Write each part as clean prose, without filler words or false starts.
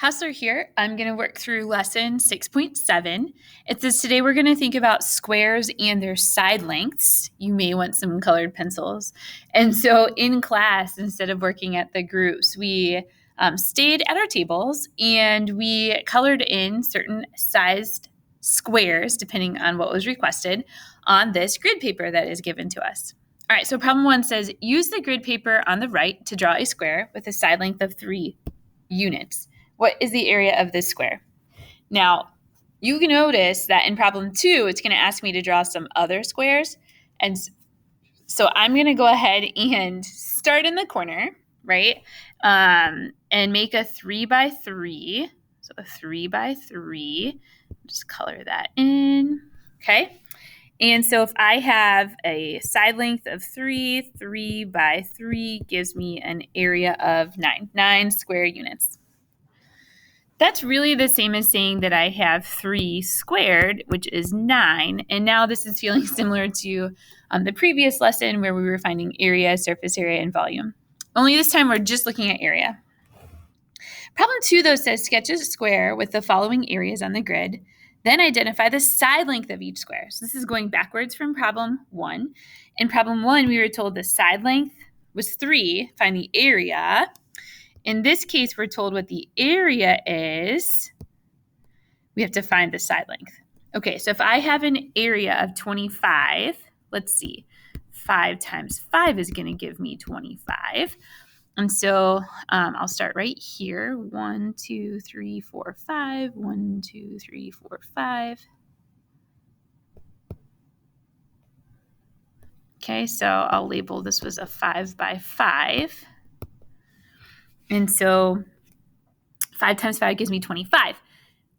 Hassler here. I'm going to work through lesson 6.7. It says today we're going to think about squares and their side lengths. You may want some colored pencils. And so in class, instead of working at the groups, we stayed at our tables and we colored in certain sized squares, depending on what was requested, on this grid paper that is given to us. All right, so problem 1 says, use the grid paper on the right to draw a square with a side length of 3 units. What is the area of this square? Now, you can notice that in problem 2, it's going to ask me to draw some other squares. And so I'm going to go ahead and start in the corner, right? And make a 3 by 3. So a 3 by 3. Just color that in. Okay. And so if I have a side length of 3, 3 by 3 gives me an area of 9 square units. That's really the same as saying that I have 3 squared, which is 9. And now this is feeling similar to the previous lesson where we were finding area, surface area, and volume. Only this time we're just looking at area. Problem 2, though, says sketch a square with the following areas on the grid. Then identify the side length of each square. So this is going backwards from problem 1. In problem 1, we were told the side length was 3. Find the area. In this case, we're told what the area is. We have to find the side length. Okay, so if I have an area of 25, let's see. 5 times 5 is going to give me 25. And so I'll start right here. 1, 2, 3, 4, 5. 1, 2, 3, 4, 5. Okay, so I'll label this was a 5 by 5. And so 5 times 5 gives me 25,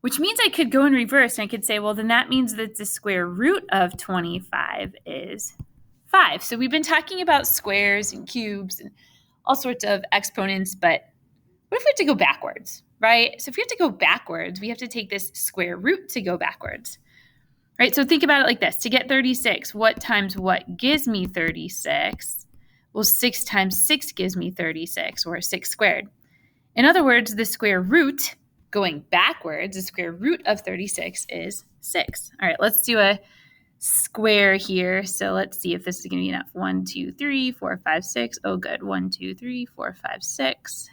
which means I could go in reverse and I could say, well, then that means that the square root of 25 is 5. So we've been talking about squares and cubes and all sorts of exponents, but what if we have to go backwards, right? So if we have to go backwards, we have to take this square root to go backwards, right? So think about it like this. To get 36, what times what gives me 36? Well, 6 times 6 gives me 36, or 6 squared. In other words, the square root, going backwards, the square root of 36 is 6. All right, let's do a square here. So let's see if this is going to be enough. 1, 2, 3, 4, 5, 6. Oh, good. 1, 2, 3, 4, 5, 6.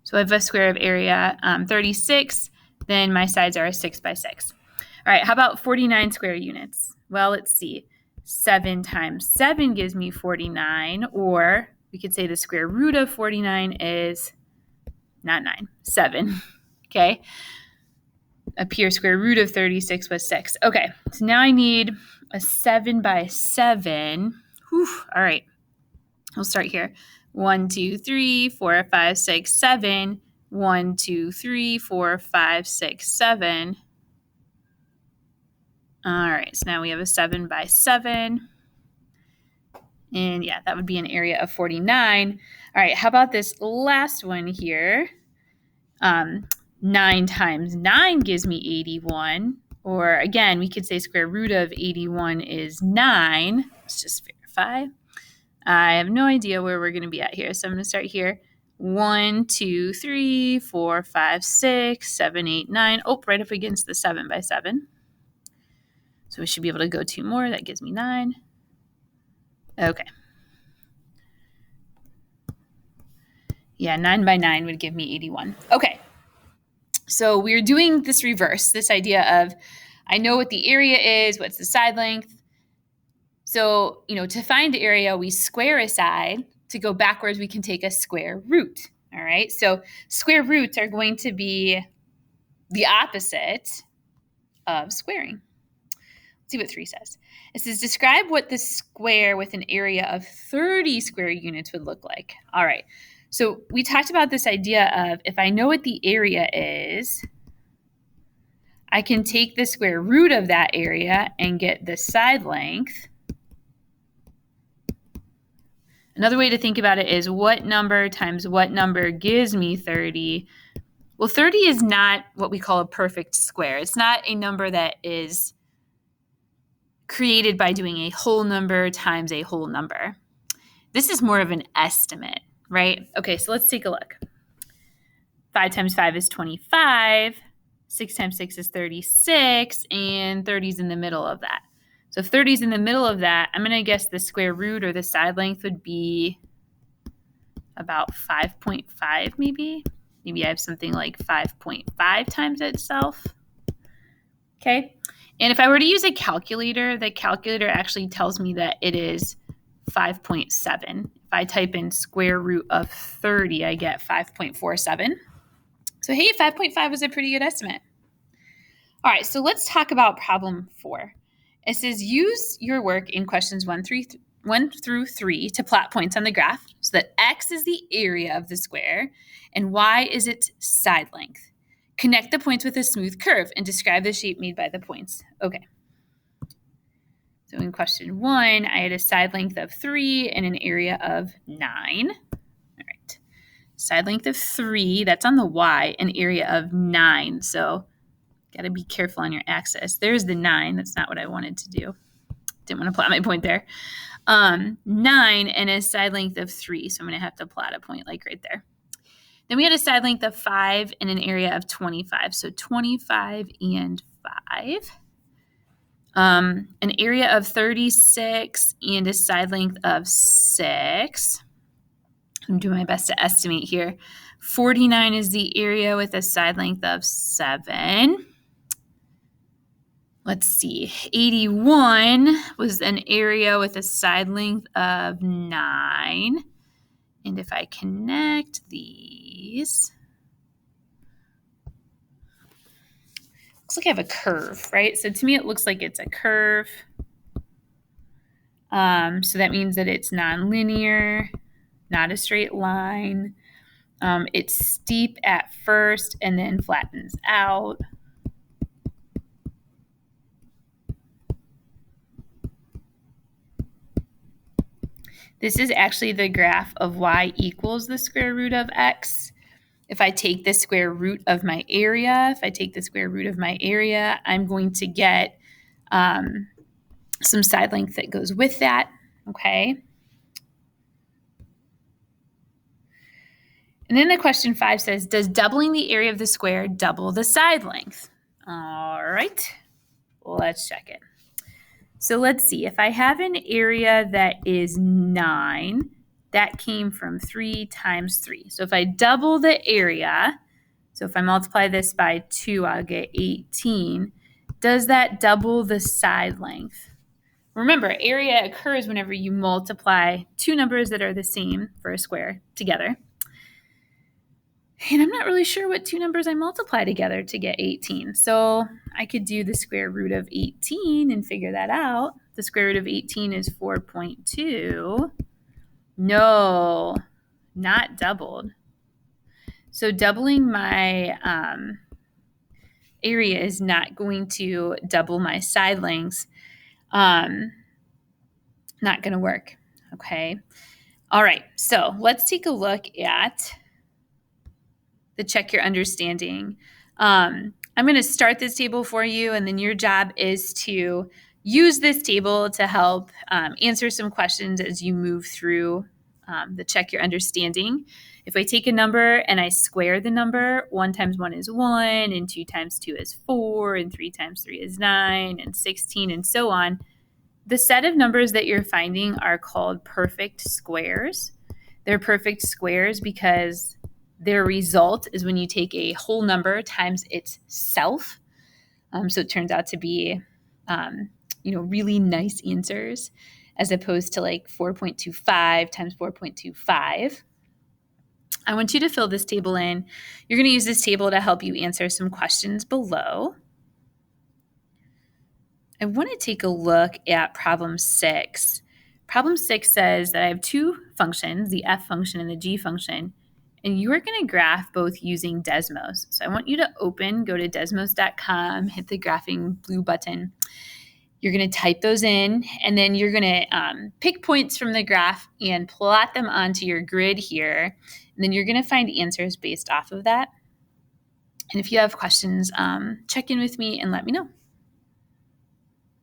So I have a square of area 36. Then my sides are a 6 by 6. All right, how about 49 square units? Well, let's see. 7 times 7 gives me 49, or we could say the square root of 49 is not 9, 7. Okay. Up here, square root of 36 was 6. Okay, so now I need a 7 by 7. Whew. All right, we'll start here. 1, 2, 3, 4, 5, 6, 7. 1, 2, 3, 4, 5, 6, 7. All right, so now we have a 7 by 7. And yeah, that would be an area of 49. All right, how about this last one here? 9 times 9 gives me 81. Or again, we could say square root of 81 is 9. Let's just verify. I have no idea where we're going to be at here. So I'm going to start here. 1, 2, 3, 4, 5, 6, 7, 8, 9. Oh, right up against the 7 by 7. So we should be able to go 2 more. That gives me 9. Okay. Yeah, 9 by 9 would give me 81. Okay. So we're doing this reverse, this idea of I know what the area is, what's the side length. So, to find the area, we square a side. To go backwards, we can take a square root. All right. So square roots are going to be the opposite of squaring. Let's see what 3 says. It says, describe what the square with an area of 30 square units would look like. All right. So we talked about this idea of if I know what the area is, I can take the square root of that area and get the side length. Another way to think about it is what number times what number gives me 30. Well, 30 is not what we call a perfect square. It's not a number that is created by doing a whole number times a whole number. This is more of an estimate. right? Okay, so let's take a look. 5 times 5 is 25. 6 times 6 is 36, and 30 is in the middle of that. So if 30 is in the middle of that, I'm going to guess the square root or the side length would be about 5.5 maybe. Maybe I have something like 5.5 times itself. Okay. And if I were to use a calculator, the calculator actually tells me that it is 5.7. If I type in square root of 30, I get 5.47. So hey, 5.5 was a pretty good estimate. All right, so let's talk about problem 4. It says use your work in questions 1 through 3 to plot points on the graph so that x is the area of the square and y is its side length. Connect the points with a smooth curve and describe the shape made by the points. Okay. So in question 1, I had a side length of 3 and an area of 9. All right. Side length of 3, that's on the y, an area of 9. So got to be careful on your axis. There's the 9. That's not what I wanted to do. Didn't want to plot my point there. 9 and a side length of 3. So I'm going to have to plot a point like right there. Then we had a side length of 5 and an area of 25. So 25 and 5. An area of 36 and a side length of 6. I'm doing my best to estimate here. 49 is the area with a side length of 7. Let's see. 81 was an area with a side length of 9. And if I connect these, looks like I have a curve, right? So to me, it looks like it's a curve. So that means that it's nonlinear, not a straight line. It's steep at first and then flattens out. This is actually the graph of y equals the square root of x. If I take the square root of my area, I'm going to get some side length that goes with that, okay? And then the question 5 says, does doubling the area of the square double the side length? All right, let's check it. So let's see, if I have an area that is 9, that came from 3 times 3. So if I double the area, so if I multiply this by 2, I'll get 18. Does that double the side length? Remember, area occurs whenever you multiply two numbers that are the same for a square together. And I'm not really sure what two numbers I multiply together to get 18. So I could do the square root of 18 and figure that out. The square root of 18 is 4.2. No, not doubled. So doubling my area is not going to double my side lengths. Not going to work. Okay. All right. So let's take a look at the check your understanding. I'm going to start this table for you, and then your job is to use this table to help answer some questions as you move through the check your understanding. If I take a number and I square the number, 1 times 1 is 1, and 2 times 2 is 4, and 3 times 3 is 9, and 16, and so on. The set of numbers that you're finding are called perfect squares. They're perfect squares because their result is when you take a whole number times itself. So it turns out to be, really nice answers as opposed to like 4.25 times 4.25. I want you to fill this table in. You're going to use this table to help you answer some questions below. I want to take a look at problem 6. Problem 6 says that I have two functions, the f function and the g function, and you are going to graph both using Desmos. So I want you to go to desmos.com, hit the graphing blue button. You're going to type those in, and then you're going to pick points from the graph and plot them onto your grid here. And then you're going to find answers based off of that. And if you have questions, check in with me and let me know.